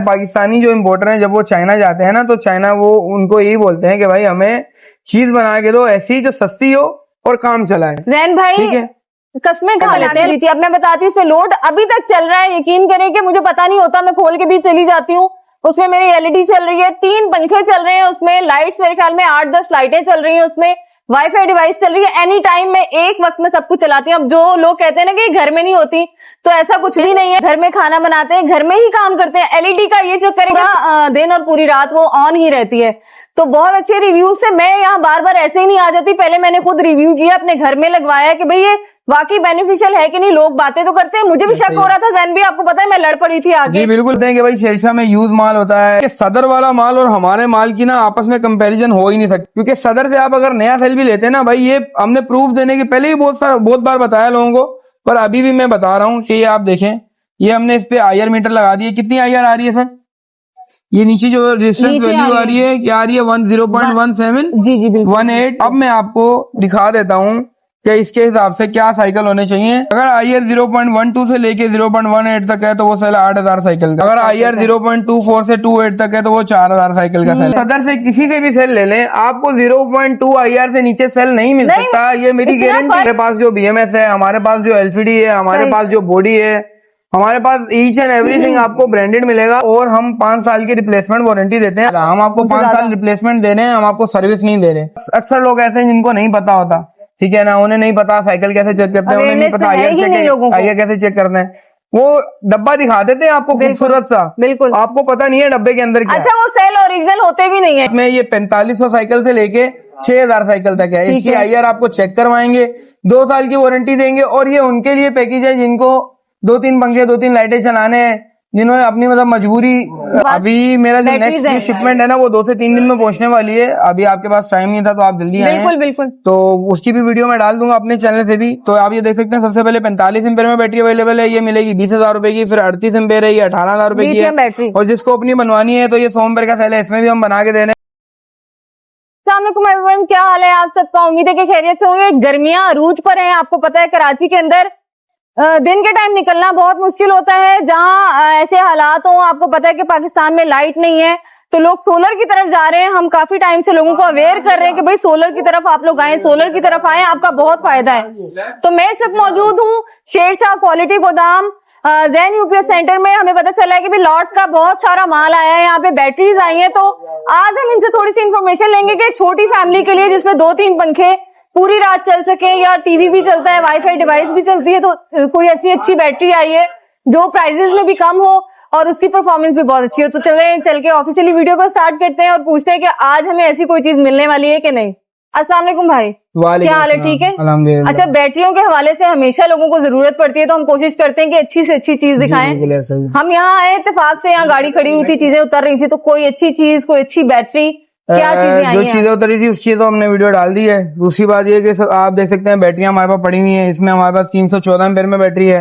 पाकिस्तानी जो इम्पोर्टर हैं जब वो चाइना जाते हैं ना तो चाइना वो उनको यही बोलते हैं कि भाई हमें चीज बना के दो ऐसी जो सस्ती हो और काम चलाए। जैन भाई ठीक है, कस्में खा लेते हैं। अब मैं बताती हूँ, इसमें लोड अभी तक चल रहा है। यकीन करें कि मुझे पता नहीं होता, मैं खोल के भी चली जाती हूँ। उसमें मेरी एलईडी चल रही है, 3 पंखे चल रहे हैं उसमें, लाइट्स मेरे ख्याल में 8-10 लाइटें चल रही हैं उसमें, वाईफाई डिवाइस चल रही है। एनी टाइम मैं एक वक्त में सब कुछ चलाती हूँ। अब जो लोग कहते हैं ना कि घर में नहीं होती, तो ऐसा कुछ भी नहीं है। घर में खाना बनाते हैं, घर में ही काम करते हैं। एलईडी का ये जो करेगा दिन और पूरी रात वो ऑन ही रहती है। तो बहुत अच्छे रिव्यूज से मैं यहाँ बार बार ऐसे ही नहीं आ जाती। पहले मैंने खुद रिव्यू किया, अपने घर में लगवाया कि भाई ये वाकई बेनिफिशियल है कि नहीं। लोग बातें तो करते हैं, मुझे भी शक हो रहा था। जैन भी आपको पता है मैं लड़ पड़ी थी आगे। जी बिल्कुल देंगे भाई। शेरशाह में यूज माल होता है, सदर वाला माल और हमारे माल की ना आपस में कंपैरिजन हो ही नहीं सकती, क्योंकि सदर से आप अगर नया सेल भी लेते हैं ना भाई, ये हमने प्रूफ देने के पहले ही बहुत बार बताया लोगों को, पर अभी भी मैं बता रहा हूँ कि ये आप देखें, ये हमने इस पे आईआर मीटर लगा दिए। कितनी आईआर आ रही है सर? ये नीचे जो रेजिस्टेंस वैल्यू आ रही है क्या आ रही है? 10.17 जी 18। अब मैं आपको दिखा देता हूँ कि इसके हिसाब से क्या साइकिल होने चाहिए। अगर आईआर 0.12 से लेके 0.18 तक है तो वो सेल 8000 साइकिल का। अगर आईआर 0.24 से 28 तक है तो वो 4000 साइकिल का सेल। सदर से किसी से भी सेल ले लें, आपको 0.2 आईआर से नीचे सेल नहीं मिल सकता, ये मेरी गारंटी। हमारे पास जो बीएमएस है, हमारे पास जो एलसीडी है, हमारे पास जो बॉडी है, हमारे पास ईच एंड एवरीथिंग आपको ब्रांडेड मिलेगा। और हम 5 साल की रिप्लेसमेंट वारंटी देते हैं। हम आपको 5 साल रिप्लेसमेंट दे रहे हैं, हम आपको सर्विस नहीं दे रहे। अक्सर लोग ऐसे हैं जिनको नहीं पता होता, ठीक है ना, उन्हें नहीं पता साइकिल कैसे चेक करते हैं, उन्हें नहीं पता आईआर कैसे चेक करते हैं। वो डब्बा दिखा देते हैं आपको खूबसूरत सा, बिल्कुल आपको पता नहीं है डब्बे के अंदर क्या। अच्छा, वो सेल ओरिजिनल होते भी नहीं है। में ये 4500 साइकिल से लेके 6000 साइकिल तक है। इसकी आईआर आपको चेक करवाएंगे, 2 साल की वारंटी देंगे। और ये उनके लिए पैकेज है जिनको 2-3 पंखे 2-3 लाइटें चलाने हैं, जिन्होंने अपनी मतलब मजबूरी। अभी मेरा जो नेक्स्ट शिपमेंट है ना वो 2 से 3 दिन में पहुंचने वाली है। अभी आपके पास टाइम नहीं था तो आप जल्दी आए। बिल्कुल बिल्कुल। तो उसकी भी वीडियो मैं डाल दूंगा अपने चैनल से भी। तो आप ये देख सकते हैं, सबसे पहले 45 एम्पेयर में बैटरी अवेलेबल है, ये मिलेगी 20,000 रुपए की। फिर 38 एम्पेयर है, ये 18,000 रुपए की है। और जिसको अपनी बनवानी है तो ये 100 एम्पेयर का सेल है, इसमें भी हम बना के दे रहे हैं। एवरीवन, क्या हाल है आप सबका? उम्मीद है कि खैरियत से होंगे। गर्मियां अरूज पर हैं। आपको पता है कराची के अंदर दिन के टाइम निकलना बहुत मुश्किल होता है। जहां ऐसे हालात हो, आपको पता है कि पाकिस्तान में लाइट नहीं है, तो लोग सोलर की तरफ जा रहे हैं। हम काफी टाइम से लोगों को अवेयर कर रहे हैं कि भाई सोलर की तरफ आप लोग आए, सोलर की तरफ आए, आपका बहुत फायदा है। तो मैं इस वक्त मौजूद हूँ शेरशाह क्वालिटी गोदाम जैन यूपीएस सेंटर में। हमें पता चला है कि भाई लॉट का बहुत सारा माल आया है, यहाँ पे बैटरीज आई हैं। तो आज हम इनसे थोड़ी सी इन्फॉर्मेशन लेंगे कि छोटी फैमिली के लिए जिसमें 2-3 पंखे पूरी रात चल सके, या टीवी भी चलता है, वाईफाई डिवाइस भी चलती है, तो कोई ऐसी अच्छी बैटरी आई है जो प्राइसेस में भी कम हो और उसकी परफॉर्मेंस भी बहुत अच्छी हो। तो चल के ऑफिशियली वीडियो को स्टार्ट करते हैं और पूछते हैं कि आज हमें ऐसी कोई चीज मिलने वाली है कि नहीं। अस्सलाम वालेकुम भाई, क्या हाल है? ठीक है, अच्छा। बैटरियों के हवाले से हमेशा लोगों को जरूरत पड़ती है, तो हम कोशिश करते हैं कि अच्छी से अच्छी चीज दिखाएं। हम यहाँ आए इत्तेफाक से, यहाँ गाड़ी खड़ी हुई थी, चीजें उतर रही थी, तो कोई अच्छी चीज, कोई अच्छी बैटरी, क्या चीजें आई जो चीजें उतरी थी उसकी तो हमने वीडियो डाल दी है। दूसरी बात ये कि आप देख सकते हैं बैटरियां हमारे पास पड़ी हुई हैं। इसमें हमारे पास 314 एम्पेयर में बैटरी है,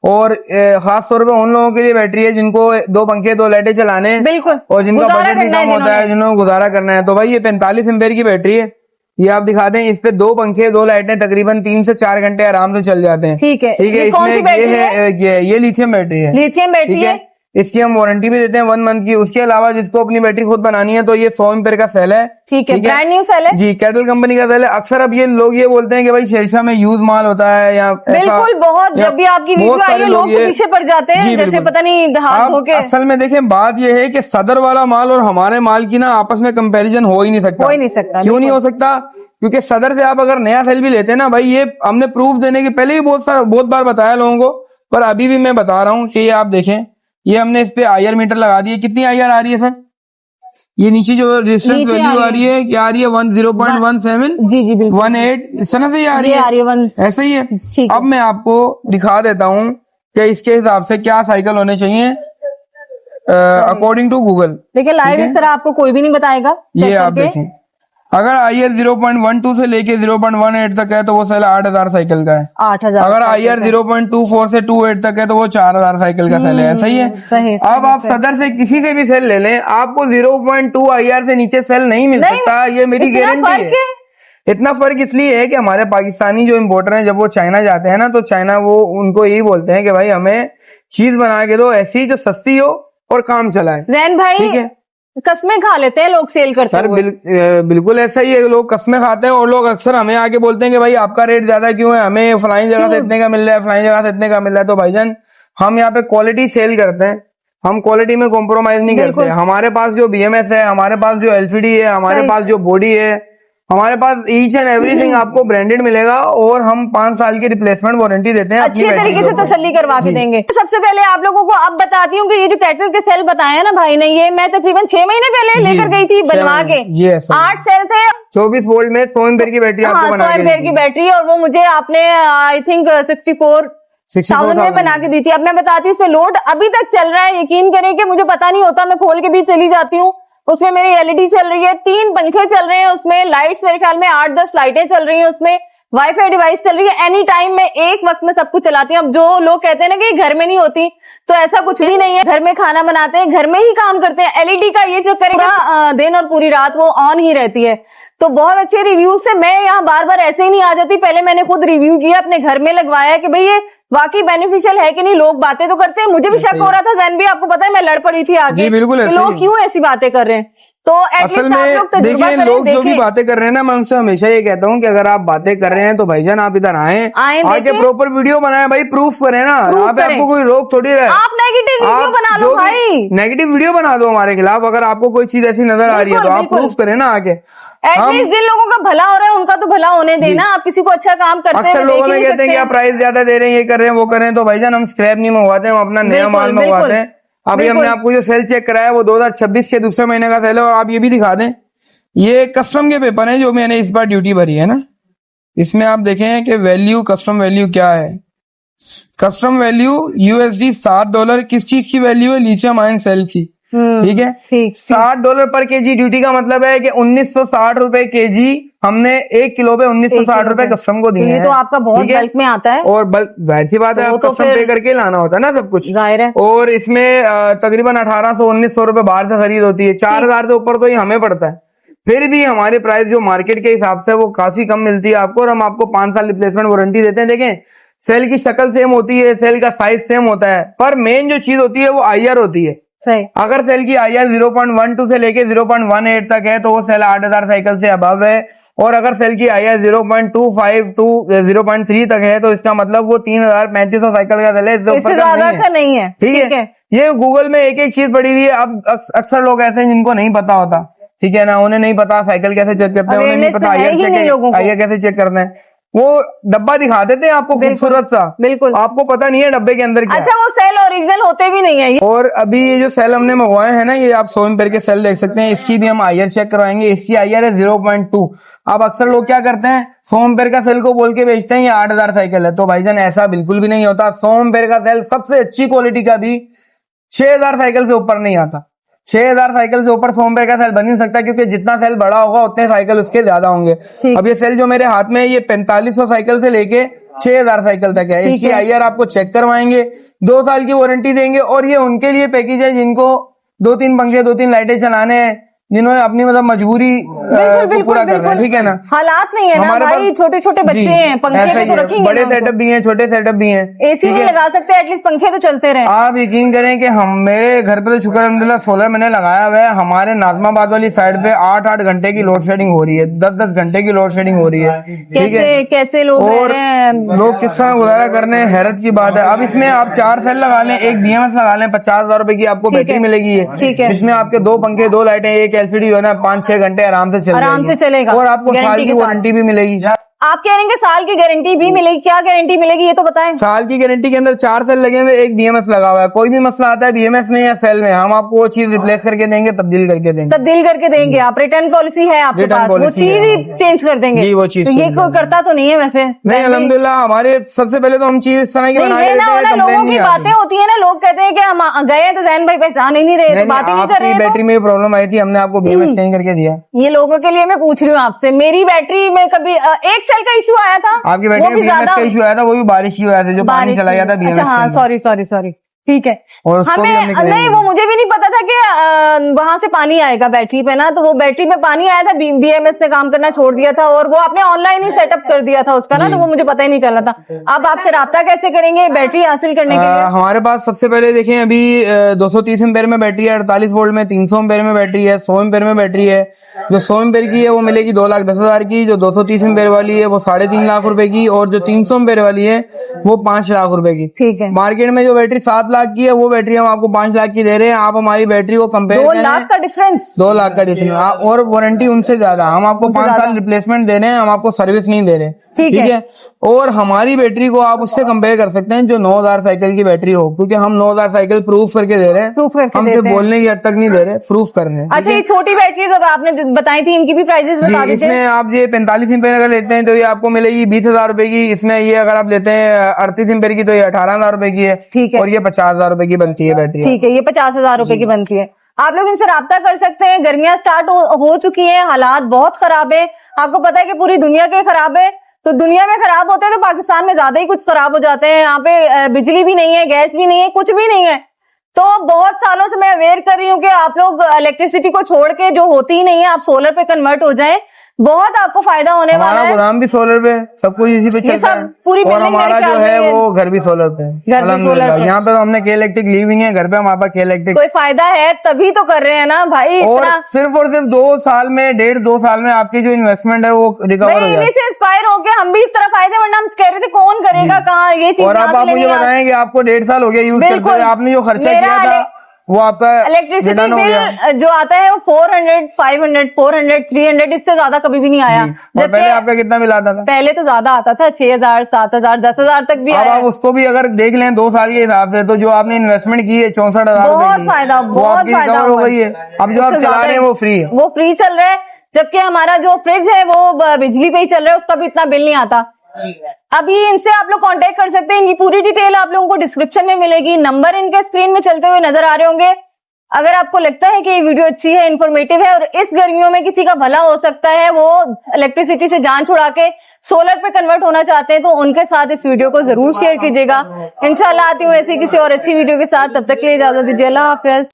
और खास तौर पे उन लोगों के लिए बैटरी है जिनको 2 पंखे 2 लाइटें चलाने हैं, बिल्कुल, और जिनका बजट भी कम होता है, जिन्होंने गुजारा करना है। तो भाई ये 45 एम्पेयर की बैटरी है, ये आप दिखा दें। इस पे 2 पंखे 2 लाइटें तकरीबन 3 से 4 घंटे आराम से चल जाते हैं। ठीक है, इसमें ये लिथियम बैटरी है। लिथियम बैटरी है, इसकी हम वारंटी भी देते हैं 1 मंथ की। उसके अलावा जिसको अपनी बैटरी खुद बनानी है तो ये 100 एम्पेयर का सेल है। ठीक है, ब्रांड न्यू सेल है जी, कैटल कंपनी का सेल है। अक्सर अब ये लोग ये बोलते हैं कि भाई शेरशाह में यूज माल होता है, या बिल्कुल बहुत, जब भी आपकी वीडियो आई है लोग पीछे पड़ जाते हैं, जैसे पता नहीं हाथ धो के। असल में देखें, बात ये है कि सदर वाला माल और हमारे माल की ना आपस में कंपेरिजन हो ही नहीं सकता। हो ही नहीं सकता। क्यों नहीं हो सकता? क्योंकि सदर से आप अगर नया सेल भी लेते हैं ना भाई, ये हमने प्रूफ देने के पहले ही बहुत बार बताया लोगों को, पर अभी भी मैं बता रहा हूँ कि ये आप देखें, ये हमने इस पे आईआर मीटर लगा दिए। कितनी आईआर आ रही है सर? ये नीचे जो रेजिस्टेंस वैल्यू आ रही है क्या आ रही है? 10.17 18 इस तरह से ही आ रही है, ऐसे ही है। अब मैं आपको दिखा देता हूँ कि इसके हिसाब से क्या साइकिल होने चाहिए अकॉर्डिंग टू गूगल। देखिए लाइव इस तरह आपको कोई भी नहीं बताएगा। ये आप देखें, अगर आईआर 0.12 से लेके 0.18 तक है तो वो सेल 8000 साइकिल का है। 8000। अगर आईआर 0.24 से 28 तक है तो वो 4000 साइकिल का सेल है। सही है, सही। अब आप सदर से किसी से भी सेल ले लें, आपको 0.2 आईआर से नीचे सेल नहीं मिल सकता, ये मेरी गारंटी है। इतना फर्क इसलिए है कि हमारे पाकिस्तानी जो इम्पोर्टर हैं जब वो चाइना जाते हैं ना तो चाइना वो उनको यही बोलते हैं कि भाई हमें चीज बना के दो ऐसी जो सस्ती हो और काम चलाए। जैन भाई, ठीक है, कस्में खा लेते हैं लोग सेल करते सर हुए। बिल्कुल ऐसा ही है, लोग कस्में खाते हैं और लोग अक्सर हमें आके बोलते हैं कि भाई आपका रेट ज्यादा क्यों है, हमें फलानी जगह से इतने का मिल रहा है, फलानी जगह से इतने का मिल रहा है। तो भाईजान हम यहाँ पे क्वालिटी सेल करते हैं, हम क्वालिटी में कॉम्प्रोमाइज नहीं करते। हमारे पास जो BMS है, हमारे पास जो LCD है, हमारे पास जो बॉडी है, हमारे पास ईच एंड एवरीथिंग आपको ब्रांडेड मिलेगा और हम 5 साल की रिप्लेसमेंट वारंटी देते हैं। अच्छे तरीके से तसल्ली करवा के देंगे। सबसे पहले आप लोगों को अब बताती हूँ कि ये जो कैटलॉग के सेल बताया ना भाई ने, ये मैं तकरीबन 6 महीने पहले लेकर गई थी बनवा के। 8 सेल थे, 24 वोल्ट में 100 एम्पीयर की बैटरी आपको बना के 100 एम्पीयर की बैटरी, और वो मुझे आपने आई थिंक 64,000 में बना के दी थी। अब मैं बताती हूँ इसमें लोड अभी तक चल रहा है, यकीन करें कि मुझे पता नहीं होता, मैं खोल के भी चली जाती हूँ। उसमें मेरी LED चल रही है, 3 पंखे चल रहे हैं, उसमें लाइट्स मेरे ख्याल में 8-10 लाइटें चल रही हैं, उसमें वाईफाई डिवाइस चल रही है। एनी टाइम में एक वक्त में सब कुछ चलाती हूँ। अब जो लोग कहते हैं ना कि घर में नहीं होती, तो ऐसा कुछ भी नहीं है। घर में खाना बनाते हैं, घर में ही काम करते हैं। LED का ये चक्कर है, दिन और पूरी रात वो ऑन ही रहती है। तो बहुत अच्छे रिव्यूज से मैं यहाँ बार बार ऐसे ही नहीं आ जाती, पहले मैंने खुद रिव्यू किया, अपने घर में लगवाया कि भाई ये वाकई बेनिफिशियल है कि नहीं। लोग बातें तो करते हैं, मुझे भी शक हो रहा था जैन भी, आपको पता है मैं लड़ पड़ी थी आगे, बिल्कुल लोग क्यों ऐसी बातें कर रहे हैं। तो असल में देखिए, लोग जो भी बातें कर रहे हैं ना, मैं उनसे हमेशा ये कहता हूँ कि अगर आप बातें कर रहे हैं तो भाईजान आप इधर आए, आके प्रॉपर वीडियो बनाए भाई, प्रूफ करें ना। यहाँ पे आपको कोई रोक थोड़ी रहे। आप नेगेटिव वीडियो बना लो भाई, नेगेटिव वीडियो बना दो हमारे खिलाफ। अगर आपको कोई चीज ऐसी नजर आ रही है तो आप प्रूफ करें ना आके। एटलीस्ट जिन लोगों का भला हो रहा है उनका तो भला होने देना। आप किसी को अच्छा काम करते हैं, अक्सर लोगों में कहते हैं कि आप प्राइस ज्यादा दे रहे हैं, ये कर रहे हैं, वो कर रहे हैं। तो भाईजान हम स्क्रैप नहीं मंगवाते, हम अपना नया माल मंगवाते हैं। अभी हमने आपको जो सेल चेक कराया वो 2026 के दूसरे महीने का सेल है। और आप ये भी दिखा दें, ये कस्टम के पेपर है जो मैंने इस बार ड्यूटी भरी है ना। इसमें आप देखें कि वैल्यू, कस्टम वैल्यू क्या है। Custom value USD $7। किस चीज की वैल्यू है? लिथियम आयन सेल की। ठीक है, $7 पर केजी। ड्यूटी का मतलब है कि 1960 रुपए केजी हमने 1 किलो पे 1960 रुपए कस्टम को दिए हैं। तो आपका बहुत बल्क में आता है, और बल्क जाहिर सी बात है, आप कस्टम पे करके लाना होता है ना सब कुछ, जाहिर है। और इसमें तकरीबन 1800-1900 रुपए बाहर से खरीद होती है। 4000 से ऊपर तो ये हमें पड़ता है। फिर भी हमारी प्राइस जो मार्केट के हिसाब से वो काफी कम मिलती है आपको, और हम आपको 5 साल रिप्लेसमेंट वारंटी देते हैं। देखें, सेल की शक्ल सेम होती है, सेल का साइज सेम होता है, पर मेन जो चीज होती है वो IR होती है। सही। अगर सेल की IR 0.12 से लेके 0.18 तक है तो वो सेल 8000 साइकिल से अबव है। और अगर सेल की IR 0.25 टू 0.3 तक है तो इसका मतलब वो 3500 साइकिल का सेल है, इससे ऊपर का नहीं है। ठीक है, ये गूगल में एक एक चीज पड़ी हुई है। अब अक्सर लोग ऐसे हैं जिनको नहीं पता होता, ठीक है ना, उन्हें नहीं पता साइकिल कैसे चेक करते हैं, उन्हें नहीं पता IR कैसे चेक करते हैं। वो डब्बा दिखा देते हैं आपको खूबसूरत सा, बिल्कुल आपको पता नहीं है डब्बे के अंदर क्या। अच्छा, वो सेल ओरिजिनल होते भी नहीं है। और अभी ये जो सेल हमने मंगवाए हैं ना, ये आप 100 एम्पीयर के सेल देख सकते हैं। इसकी भी हम IR चेक करवाएंगे। इसकी IR है 0.2। अब अक्सर लोग क्या करते हैं, 100 एम्पीयर का सेल को बोल के बेचते हैं ये 8000 साइकिल है। तो भाईजान ऐसा बिल्कुल भी नहीं होता। 100 एम्पीयर का सेल सबसे अच्छी क्वालिटी का भी 6000 साइकिल से ऊपर नहीं आता। 6000 साइकिल से ऊपर 100 एम्पीयर का सेल बन नहीं सकता, क्योंकि जितना सेल बड़ा होगा उतने साइकिल उसके ज्यादा होंगे। अब ये सेल जो मेरे हाथ में है ये 4500 साइकिल से लेके 6000 साइकिल तक है। इसकी IR आपको चेक करवाएंगे, 2 साल की वारंटी देंगे। और ये उनके लिए पैकेज है जिनको 2-3 पंखे 2-3 लाइटें चलाने हैं, जिन्होंने अपनी मतलब मजबूरी को पूरा करना है, ठीक है ना। हालात नहीं है ना भाई, छोटे छोटे बच्चे हैं, पंखे पे तो रखेंगे, बड़े सेटअप भी हैं, छोटे सेटअप भी हैं, AC नहीं लगा सकते, एटलीस्ट पंखे तो चलते रहे। आप यकीन करें कि हम मेरे घर पे तो शुक्र अल्हम्दुलिल्लाह सोलर मैंने लगाया हुआ है। हमारे नाज़माबाद वाली साइड पे 8-8 घंटे की लोड शेडिंग हो रही है, 10-10 घंटे की लोड शेडिंग हो रही है, ठीक है। कैसे लोग और लोग किस तरह गुजारा करने, हैरत की बात है। अब इसमें आप 4 सेल लगा लें, एक BMS लगा लें, 50,000 रुपए की आपको बैटरी मिलेगी है। इसमें आपके 2 पंखे 2 लाइटें, एक LCD है ना, 5-6 घंटे आराम से चलेगा। और आपको साल की वारंटी भी मिलेगी। आप कह रहे हैं कि साल की गारंटी भी मिलेगी, क्या गारंटी मिलेगी ये तो बताएं। साल की गारंटी के अंदर 4 सेल लगे हुए, एक BMS लगा हुआ है। कोई भी मसला आता है BMS में या सेल में, हम आपको वो चीज रिप्लेस करके देंगे, तब्दील करके देंगे। आप रिटर्न पॉलिसी है आपके पास, वो चीज ही चेंज कर देंगे जी, वो चीज। तो ये कोई करता तो नहीं है वैसे। नहीं, अल्हम्दुलिल्लाह हमारे सबसे पहले तो हम चीज इस तरह की बना के देते हैं। लोगों की बातें होती है ना, लोग कहते हैं कि हम गए तो जैन भाई पहचान ही नहीं रहे, बात ही नहीं कर रहे। बैटरी में प्रॉब्लम आई थी, हमने आपको BMS चेंज करके दिया। ये लोगों के लिए मैं पूछ रही हूँ आपसे। मेरी बैटरी में कभी एक सेल का इशू आया था, आपकी बैटरी में BMS का इशू आया था, वो भी बारिश की वजह से, जो पानी चला गया था BMS। हाँ, सॉरी। ठीक है। और उसको भी हम हमें निकलेंगे। नहीं, वो मुझे भी नहीं पता था कि वहां से पानी आएगा बैटरी पे ना, तो वो बैटरी में पानी आया था, बीएमएस ने काम करना छोड़ दिया था और वो आपने ऑनलाइन ही सेटअप कर दिया था उसका ना, तो वो मुझे पता ही नहीं चला था। अब आपसे राब्ता कैसे करेंगे बैटरी हासिल करने के लिए? हमारे पास सबसे पहले देखें, अभी 230 एम्पेयर में बैटरी है, 48 वोल्ट में, 300 एम्पेयर में बैटरी है, 100 एम्पेयर में बैटरी है। जो 100 एम्पेयर की है वो मिलेगी 2,10,000 की, जो 230 एम्पेयर वाली है वो 3.5 लाख रुपए की, और जो 300 एम्पेयर वाली है वो 5 लाख रुपए की। ठीक है। मार्केट में जो बैटरी 7 लाख की है वो बैटरी हम आपको 5 लाख की दे रहे हैं। आप हमारी बैटरी को कंपेयर 2 करें, लाख का डिफरेंस? 2 लाख का डिफरेंस, और वारंटी उनसे ज्यादा। हम आपको 5 साल रिप्लेसमेंट दे रहे हैं, हम आपको सर्विस नहीं दे रहे। ठीक है। और हमारी बैटरी को आप उससे कंपेयर कर सकते हैं जो 9,000 साइकिल की बैटरी हो, क्योंकि हम 9,000 साइकिल प्रूफ करके दे रहे हैं। प्रूफ करके हम सिर्फ देते हैं। बोलने की हद तक नहीं दे रहे, प्रूफ कर रहे हैं। अच्छा, ये छोटी बैटरी जब आपने बताई थी, इनकी भी प्राइसेस बता जी, दीजिए। इसमें आप ये 45 एम्पेयर अगर लेते हैं तो ये आपको मिलेगी 20,000 रुपए की। इसमें ये अगर आप लेते हैं 38 एम्पेयर की तो ये 18,000 रुपए की है। ठीक है। और ये 50,000 रुपए की बनती है बैटरी। ठीक है, ये 50,000 रुपए की बनती है। आप लोग इनसे राब्ता कर सकते हैं। गर्मियां स्टार्ट हो चुकी हैं, हालात बहुत खराब है। आपको पता है कि पूरी दुनिया के खराब है, तो दुनिया में खराब होते हैं तो पाकिस्तान में ज्यादा ही कुछ खराब हो जाते हैं। यहाँ पे बिजली भी नहीं है, गैस भी नहीं है, कुछ भी नहीं है। तो बहुत सालों से मैं अवेयर कर रही हूँ कि आप लोग इलेक्ट्रिसिटी को छोड़ के, जो होती ही नहीं है, आप सोलर पे कन्वर्ट हो जाएं। बहुत आपको फायदा होने वाला हमारा है। गोदाम भी सोलर पे, सब कुछ इसी पे चलता सब है। पूरी और बिल्डिंग हमारा मेरे जो ख्याल है में वो घर भी सोलर पे है। घर भी अल्हम्दुलिल्लाह। सोलर पे। यहाँ पे तो हमने के इलेक्ट्रिक ली हुई है घर पे, हमारे पास के इलेक्ट्रिक। कोई फायदा है तभी तो कर रहे हैं ना भाई। और इतना सिर्फ 2 साल में, 1.5-2 साल में आपकी जो इन्वेस्टमेंट है वो रिकवर हो भाई, जाए। इन्हीं से इंस्पायर होके हम भी इस तरफ आए थे, वरना हम कह रहे थे कौन करेगा, कहाँ ये चीज। और अब आप मुझे बताएं कि आपको 1.5 साल हो गया यूज करते हुए, आपने जो खर्चा मेरा किया था वो आपका इलेक्ट्रिसिटी रिटर्न हो गया। बिल जो आता है वो 400, 500, 400, 300, इससे ज्यादा कभी भी नहीं आया। और पहले आपका कितना बिल आता था? पहले तो ज्यादा आता था, 6,000, 7,000, 10,000 तक भी अब आया। आप उसको भी अगर देख लें 2 साल के हिसाब से, तो जो आपने इन्वेस्टमेंट की है 64,000 रुपए बहुत की, फायदा, वो बहुत आपकी फायदा रिकवर हो हुआ गई है। अब जो आप उससे चला ज्यादा रहे हैं वो फ्री है। वो फ्री चल रहा है, जबकि हमारा जो फ्रिज है वो बिजली पे ही चल रहा है, उसका भी इतना बिल नहीं आता। अभी इनसे आप लोग कांटेक्ट कर सकते हैं। इनकी पूरी डिटेल आप लोगों को डिस्क्रिप्शन में मिलेगी, नंबर इनके स्क्रीन में चलते हुए नजर आ रहे होंगे। अगर आपको लगता है कि ये वीडियो अच्छी है, इंफॉर्मेटिव है और इस गर्मियों में किसी का भला हो सकता है, वो इलेक्ट्रिसिटी से जान छुड़ा के सोलर पे कन्वर्ट होना चाहते हैं, तो उनके साथ इस वीडियो को जरूर शेयर कीजिएगा। इंशाल्लाह आती हूँ ऐसी किसी और अच्छी वीडियो के साथ, तब तक के लिए इजाजत दीजिए। अल्लाह हाफिज।